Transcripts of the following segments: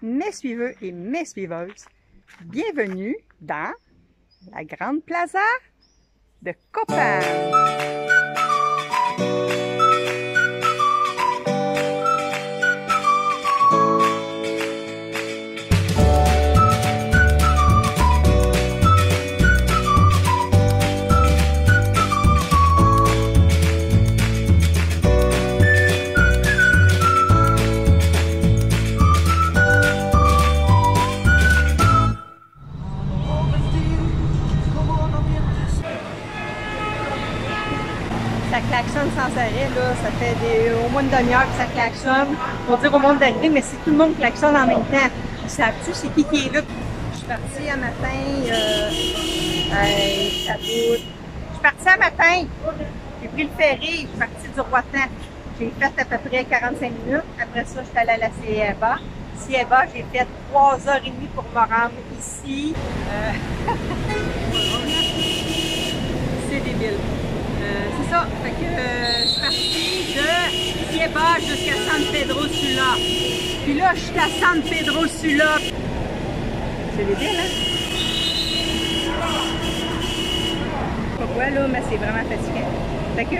mes suiveurs et mes suiveuses, bienvenue dans la Grande Plaza de Copan. Ça klaxonne sans arrêt, là. Ça fait au moins une demi-heure que ça klaxonne. On dirait au monde d'arriver, mais c'est tout le monde qui klaxonne en même temps. Sais-tu c'est qui est là? Je suis partie un matin, je suis partie un matin, j'ai pris le ferry, je suis partie du Roatan. J'ai fait à peu près 45 minutes. Après ça, je suis allée à la Sieba. Sieba, j'ai fait 3h30 pour me rendre ici. C'est débile. C'est ça, fait que je suis partie de Sieba jusqu'à San Pedro Sula. Puis là, je suis à San Pedro Sula. C'est débile, hein? Pourquoi là, mais c'est vraiment fatigant. Fait que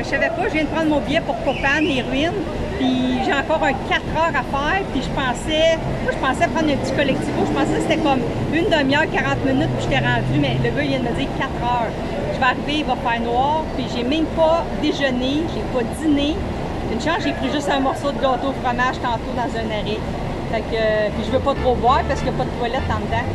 je savais pas, je viens de prendre mon billet pour Copan, les ruines. Puis j'ai encore un 4 heures à faire. Puis je pensais prendre un petit collectivo. Je pensais que c'était comme une demi-heure, 40 minutes, puis j'étais rendue. Mais le gars, il vient de me dire 4 heures. Je vais arriver, il va faire noir. Puis j'ai même pas déjeuné, j'ai pas dîné. Une chance, j'ai pris juste un morceau de gâteau au fromage tantôt dans un arrêt. Fait que, puis je veux pas trop boire parce qu'il n'y a pas de toilette en dedans.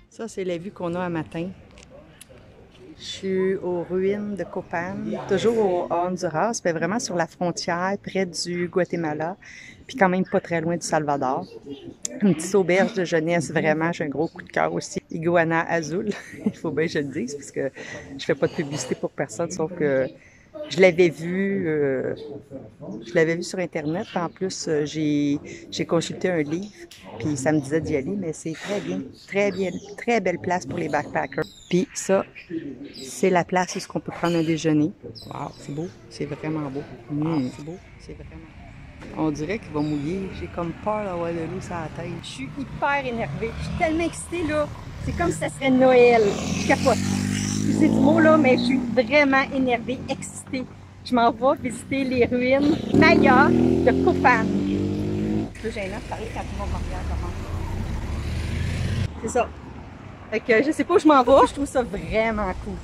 Ça, c'est la vue qu'on a un matin. Je suis aux ruines de Copan, toujours au Honduras, mais vraiment sur la frontière, près du Guatemala, puis quand même pas très loin du Salvador. Une petite auberge de jeunesse, vraiment, j'ai un gros coup de cœur aussi. Iguana Azul, il faut bien que je le dise, parce que je fais pas de publicité pour personne, sauf que je l'avais vu sur Internet. En plus, j'ai consulté un livre, puis ça me disait d'y aller, mais c'est très belle place pour les backpackers. Puis ça, c'est la place où on peut prendre un déjeuner. Wow, c'est beau, c'est vraiment beau. C'est beau, c'est vraiment beau. On dirait qu'il va mouiller. J'ai comme peur d'avoir de l'eau sur la tête. Je suis hyper énervée. Je suis tellement excitée, là. C'est comme si ça serait Noël. Je capote. C'est du mot là, mais je suis vraiment énervée, excitée. Je m'en vais visiter les ruines Maya de Copan. C'est un peu gênant de parler quand tout le monde me regarde comment. C'est ça. Fait que je sais pas où je m'en vais, je trouve ça vraiment cool.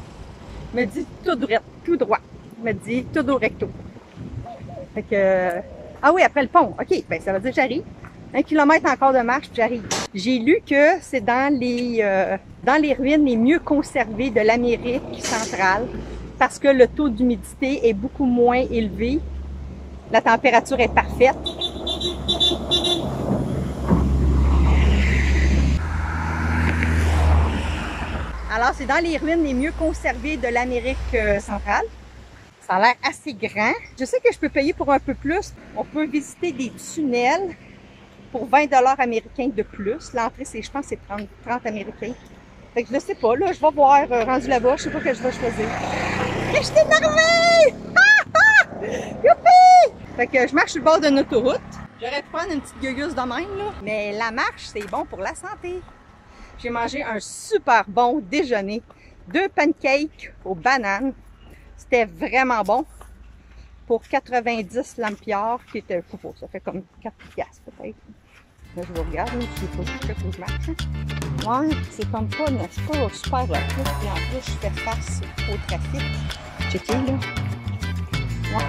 Je me dis tout droit. Je me dis tout recto. Fait que... Ah oui, après le pont. OK, ben ça veut dire que j'arrive. 1 kilomètre encore de marche, puis j'arrive. J'ai lu que c'est dans les ruines les mieux conservées de l'Amérique centrale parce que le taux d'humidité est beaucoup moins élevé. La température est parfaite. Alors, c'est dans les ruines les mieux conservées de l'Amérique centrale. Ça a l'air assez grand. Je sais que je peux payer pour un peu plus. On peut visiter des tunnels pour 20 $ américains de plus. L'entrée, je pense, c'est 30 américains. Fait que je ne sais pas, là, je vais voir, rendu là-bas, je sais pas que je vais choisir. Et je suis énervée! Youpi! Fait que je marche sur le bord d'une autoroute. J'aurais pu prendre une petite gueuguse de même, là. Mais la marche, c'est bon pour la santé. J'ai mangé un super bon déjeuner. 2 pancakes aux bananes. C'était vraiment bon. Pour 90 lampiards, qui était fou. Ça fait comme 4 piastres peut-être. Là, je vous regarde, je sais pas si je marche. Ouais, c'est comme pas, c'est pas super rapide. Et en plus, je fais face au trafic. Checkez, là. Ouais.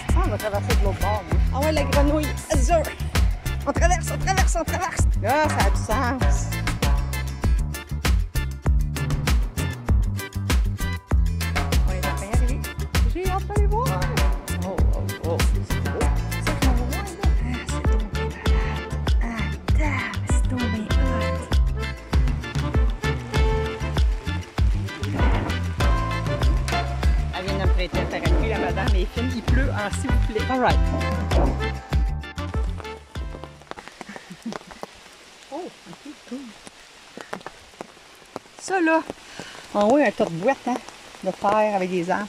Ah, on va traverser de l'autre bord. Hein. Ah ouais, la grenouille azur. On traverse, on traverse, on traverse. Là, ça a du sens. On est en train d'arriver. J'ai hâte d'aller voir. Oh, oh, oh. C'est beau. C'est ça qu'on va voir, là. Ah, c'est tombé malade. Ah, c'est tombé hot. les films. Il pleut en s'il vous plaît. All right. Oh, ok, cool. Ça là, en haut, il y a un tas de boîtes hein, de terre avec des arbres.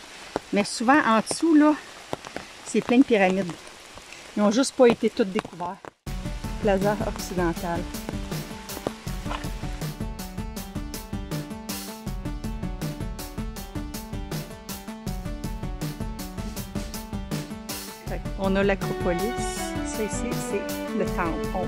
Mais souvent, en dessous, là, c'est plein de pyramides. Ils n'ont juste pas été toutes découvertes. Plaza occidentale. On a l'Acropolis. Ça ici, c'est le temple 11.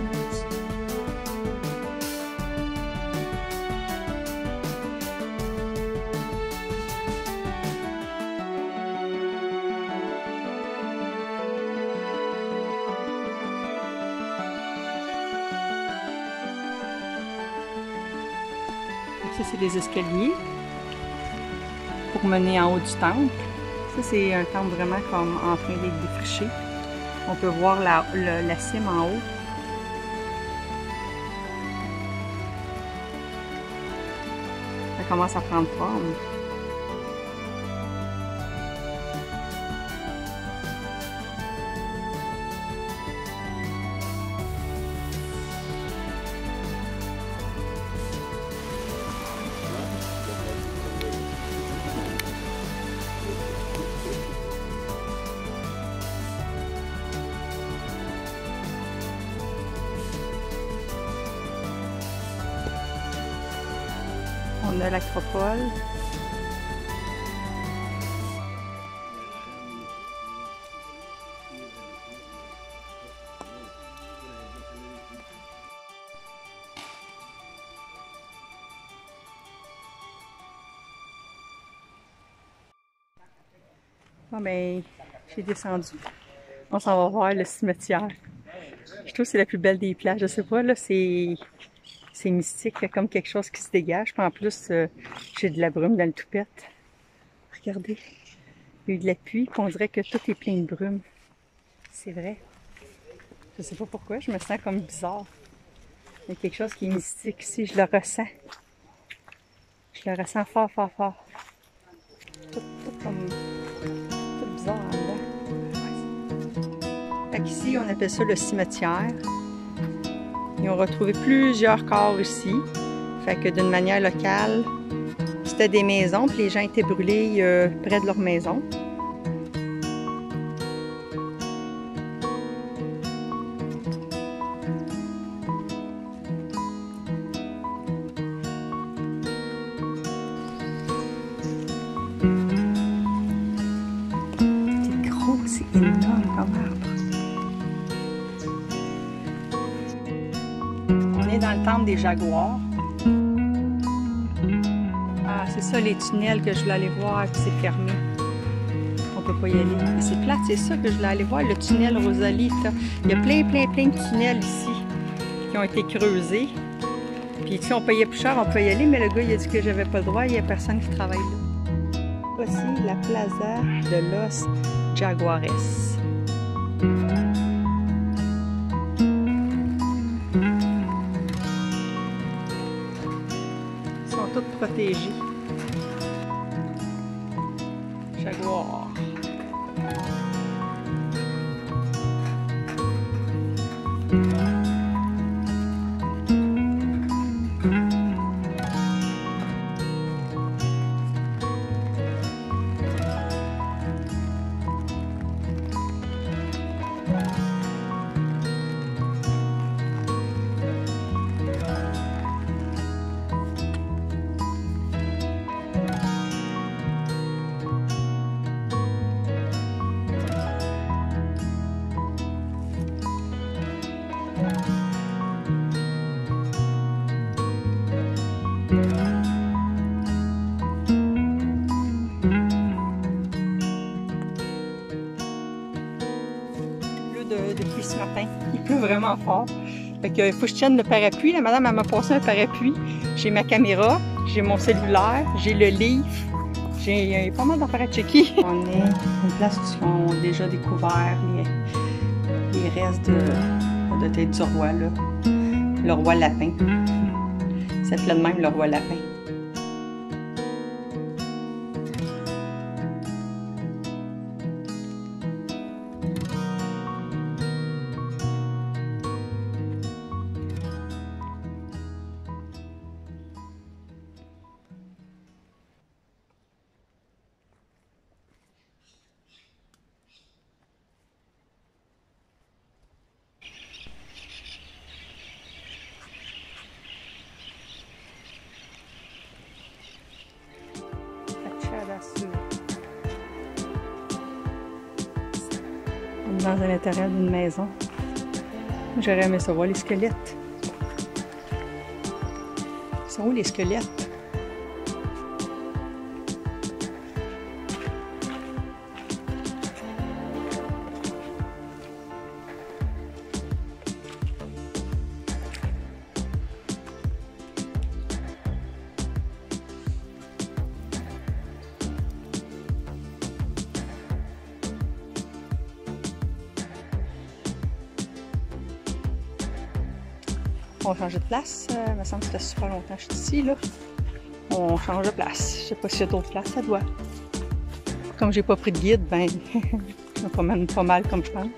Ça, c'est les escaliers pour mener en haut du temple. Ça, c'est un temple vraiment comme en train d'être défriché. On peut voir la cime en haut. Ça commence à prendre forme. On a l'Acropole. Bon ben, j'ai descendu. On s'en va voir le cimetière. Je trouve que c'est la plus belle des plages. Je sais pas, là, c'est mystique. Il y a comme quelque chose qui se dégage. Puis en plus, j'ai de la brume dans le toupette. Regardez. Il y a eu de la pluie. Puis on dirait que tout est plein de brume. C'est vrai. Je sais pas pourquoi. Je me sens comme bizarre. Il y a quelque chose qui est mystique ici. Je le ressens. Je le ressens fort, fort, fort. Tout comme... tout bizarre en dedans. Fait qu'ici, on appelle ça le cimetière. Ils ont retrouvé plusieurs corps ici. Fait que d'une manière locale, c'était des maisons, puis les gens étaient brûlés près de leur maison. C'est gros, c'est énorme comme arbre. Dans le temple des jaguars. Ah, c'est ça les tunnels que je voulais aller voir, puis c'est fermé. On peut pas y aller. Mais c'est plate, c'est ça que je voulais aller voir, le tunnel Rosalita. Il y a plein de tunnels ici qui ont été creusés. Puis si on payait plus cher, on peut y aller, mais le gars il a dit que j'avais pas le droit, il y a personne qui travaille là. Voici la plaza de Los Jaguares. Toutes protégées. Jaguar. Depuis ce matin, il pleut vraiment fort. Fait que faut que je tienne le parapluie. La madame elle m'a passé un parapluie. J'ai ma caméra, j'ai mon cellulaire, j'ai le livre, j'ai pas mal d'affaires à checker. On est une place où ils ont déjà découvert les restes de tête du roi là. Le roi lapin. Ça s'appelait de même le roi lapin. dans l'intérieur d'une maison. J'aurais aimé savoir les squelettes. Ils sont où les squelettes? On change de place. Il me semble que ça fait super longtemps que je suis ici, là. On change de place. Je sais pas s'il y a d'autres places, ça doit. Comme j'ai pas pris de guide, ben, je me promène pas mal comme je pense.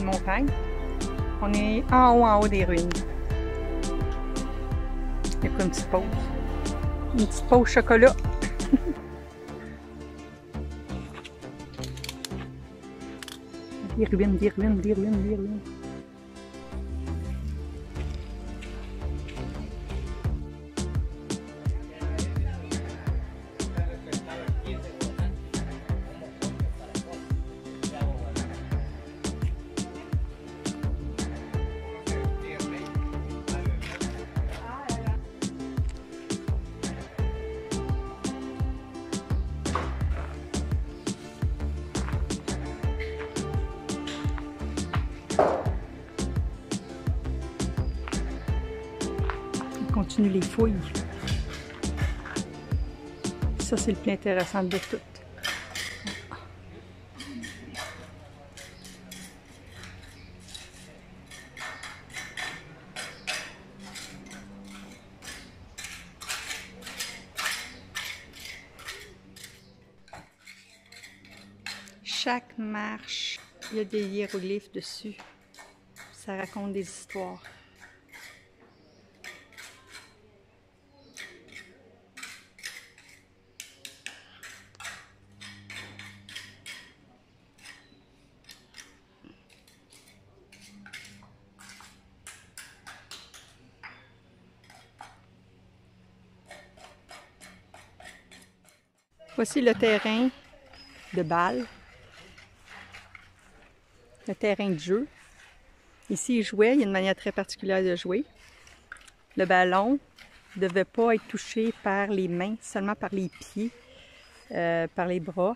Montagne. On est en haut des ruines. J'ai pris une petite pause. Une petite pause chocolat. Des ruines, des ruines, des ruines, des ruines. Continue les fouilles. Ça, c'est le plus intéressant de tout. Chaque marche, il y a des hiéroglyphes dessus. Ça raconte des histoires. Voici le terrain de balle, le terrain de jeu. Ici, ils jouaient, il y a une manière très particulière de jouer. Le ballon ne devait pas être touché par les mains, seulement par les pieds, par les bras.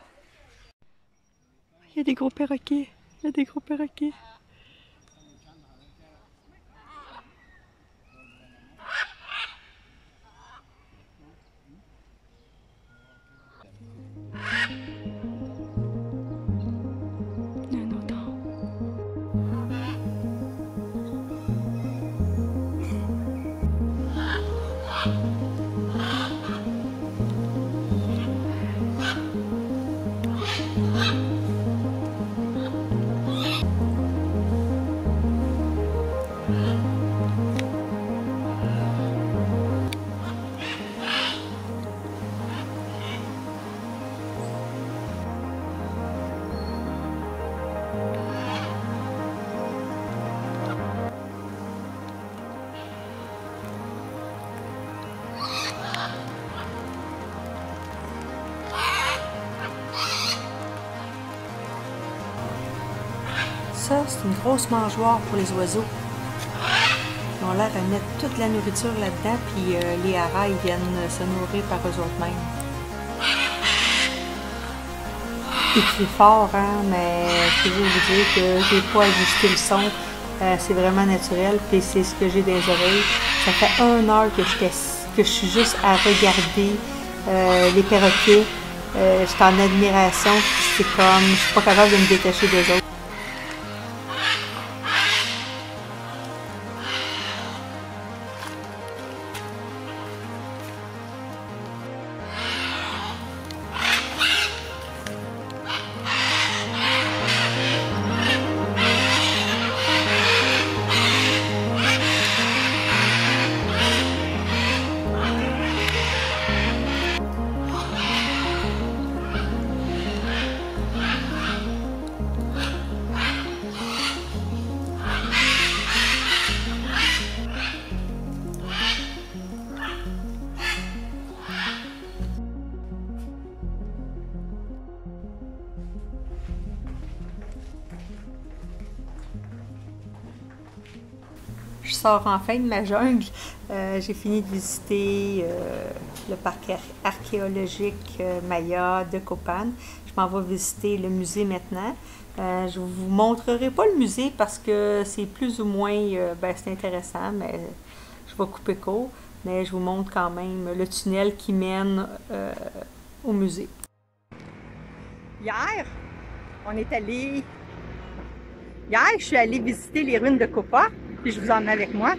Il y a des gros perroquets, il y a des gros perroquets. Ça, c'est une grosse mangeoire pour les oiseaux. Ils ont l'air à mettre toute la nourriture là-dedans, puis les haras, ils viennent se nourrir par eux autres mêmes. Il crie fort, hein, mais je peux vous dire que j'ai pas ajusté le son. C'est vraiment naturel, puis c'est ce que j'ai dans les oreilles. Ça fait 1 heure que je suis assise que je suis juste à regarder les perroquets. Je suis en admiration, c'est comme, je suis pas capable de me détacher d'eux autres. Je sors enfin de ma jungle. J'ai fini de visiter le parc archéologique Maya de Copan. Je m'en vais visiter le musée maintenant. Je ne vous montrerai pas le musée parce que c'est plus ou moins c'est intéressant, mais je vais couper court. Mais je vous montre quand même le tunnel qui mène au musée. Hier, je suis allée visiter les ruines de Copa. Puis je vous emmène avec moi.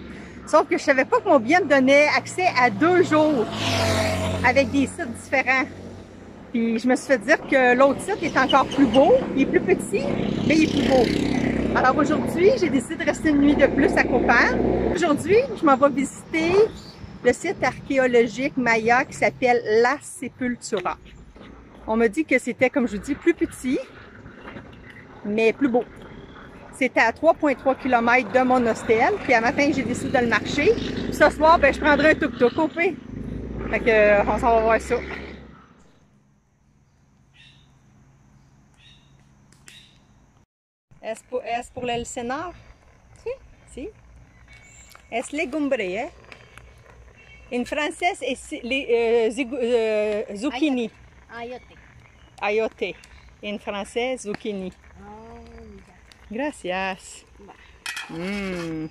Sauf que je savais pas que mon billet me donnait accès à 2 jours avec des sites différents. Puis je me suis fait dire que l'autre site est encore plus beau. Il est plus petit, mais il est plus beau. Alors aujourd'hui, j'ai décidé de rester une nuit de plus à Copan. Aujourd'hui, je m'en vais visiter le site archéologique Maya qui s'appelle La Sepultura. On m'a dit que c'était, comme je vous dis, plus petit, mais plus beau. C'était à 3,3 km de mon hostel. Puis à matin, j'ai décidé de le marcher. Puis ce soir, je prendrai un tuk-tuk au pire. Fait que, on s'en va voir ça. Es pour el cenar? Si? Si. Es legumbre, eh? En français, es zucchini. Ayote. Ayote. En français, zucchini. Gracias. Mm.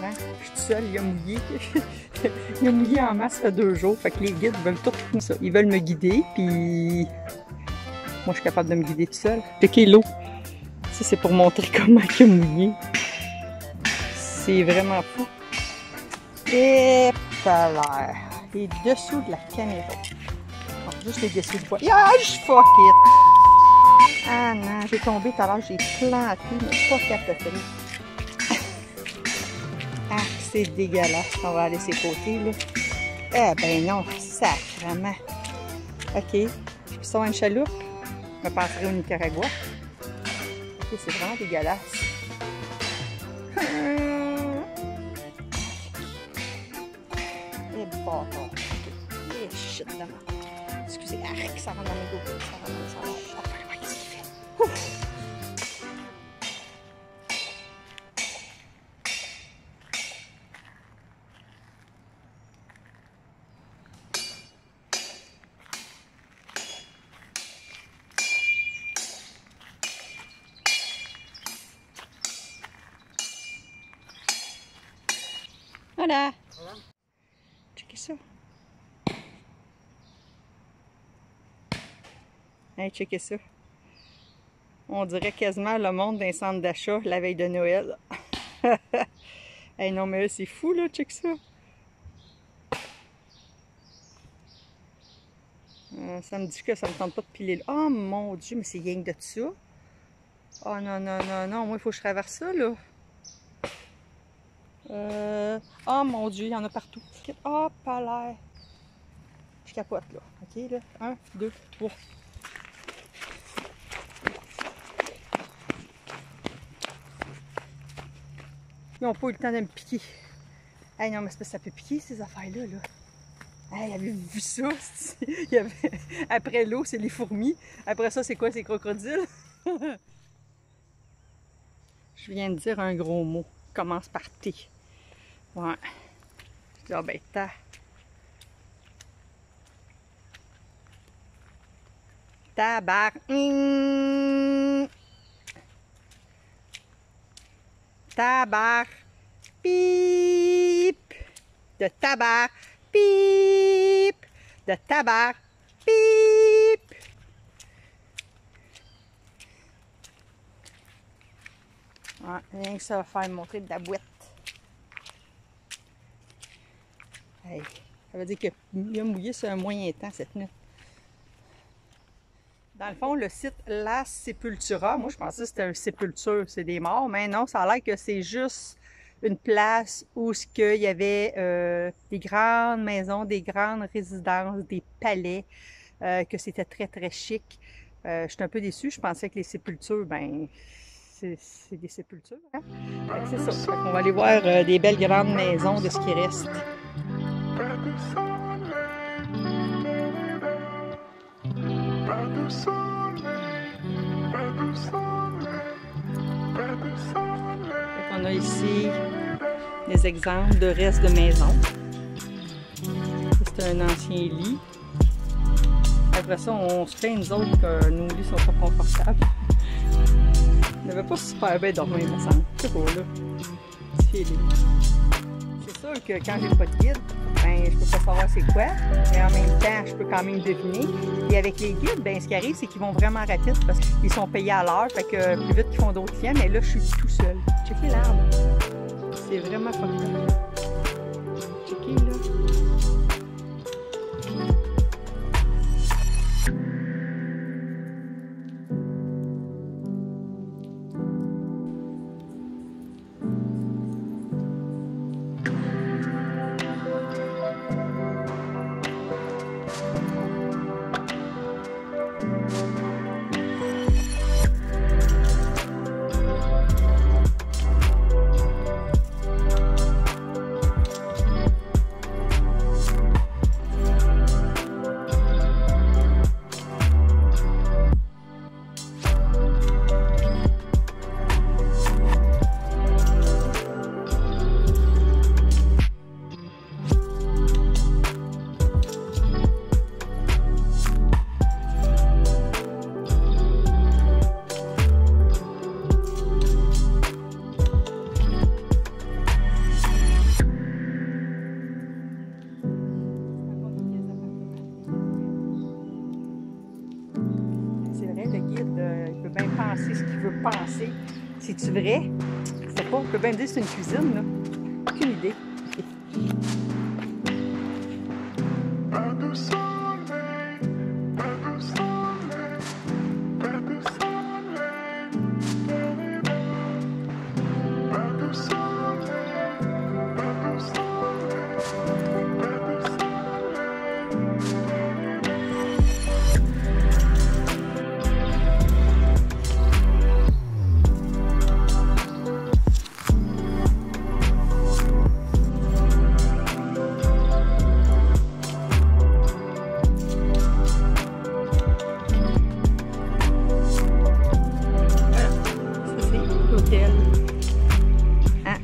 Hein? Je suis toute seule, il a mouillé. Il a mouillé en masse, ça fait 2 jours. Fait que les guides veulent tout ça. Ils veulent me guider, puis moi je suis capable de me guider toute seule. Checker l'eau. Ça, c'est pour montrer comment il a mouillé. C'est vraiment fou. Et ça a l'air. Les dessous de la caméra. Bon, juste les dessous de bois. Ah, je fuck it! Ah non, j'ai tombé tout à l'heure, j'ai planté, mais pas capoté. Ah, c'est dégueulasse. On va aller ses côtés, là. Eh ben non, sacrément. OK. Je peux sauver une chaloupe. Je me passerai au Nicaragua. OK, c'est vraiment dégueulasse. Et bâtard. OK. Et shit, là. Excusez, arrête, ça rentre dans mes goûts. Ça rentre dans mes salades. Oh, qu'est-ce qu'il fait? Ouf. Voilà. Checkez ça. Hey, checkez ça. On dirait quasiment le monde d'un centre d'achat la veille de Noël. Hey, non, mais c'est fou, là. Check ça. Ça me dit que ça me tente pas de piler là. Oh mon Dieu, mais c'est rien que de ça. Oh non, non, non, non. Moi, il faut que je traverse ça, là. Oh mon Dieu, il y en a partout. Oh, pas l'air. Je capote là. OK, là. 1, 2, 3. Ils n'ont pas eu le temps de me piquer. Hey, non, mais c'est parce que ça peut piquer ces affaires-là. Là. Hey, avez-vous vu ça? Il y avait... Après l'eau, c'est les fourmis. Après ça, c'est quoi? C'est crocodiles? Je viens de dire un gros mot. Commence par T. Ouais. Je dis, ah ben, ta. Tabar. Tabar. Pip. De tabac. Pip. De tabac. Pip. Ouais, rien que ça va faire montrer de la boîte. Hey, ça veut dire qu'il a mouillé sur un moyen temps cette nuit. Dans le fond, le site La Sepultura, moi je pensais que c'était une sépulture, c'est des morts, mais non, ça a l'air que c'est juste une place où il y avait des grandes maisons, des grandes résidences, des palais, que c'était très très chic. Je suis un peu déçue, je pensais que les sépultures, ben, c'est des sépultures. Hein? C'est ça, on va aller voir des belles grandes maisons de ce qui reste. On a ici des exemples de restes de maisons. C'est un ancien lit. Après ça, on se plaint nous autres que nos lits sont pas confortables. On n'avait pas super bien dormi, il me semble. C'est beau là. C'est sûr que quand j'ai pas de guide, ben, je peux pas savoir c'est quoi, mais en même temps, je peux quand même deviner. Et avec les guides, ben, ce qui arrive, c'est qu'ils vont vraiment rapide parce qu'ils sont payés à l'heure, fait que plus vite qu'ils font d'autres clients, mais là, je suis tout seul. Checkez l'arbre. C'est vraiment formidable. Checkez là. Il peut bien penser ce qu'il veut penser. C'est-tu vrai? Je sais pas. Il peut bien me dire que c'est une cuisine, là. Aucune idée.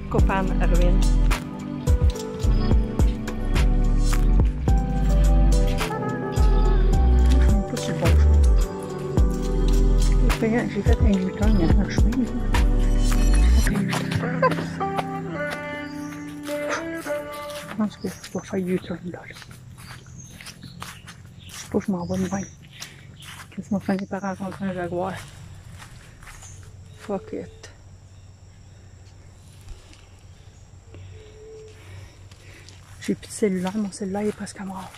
Kopan Ruin. Je suis pas sur le bon chemin. J'ai fait un U-turn, il y a un chemin. Je pense que je dois faire U-turn là. Je sais pas, je m'en vais de même. Qu'est-ce qu'on finit par rencontrer un jaguar? Fuck it. J'ai plus de cellulaire, mon cellulaire est presque mort.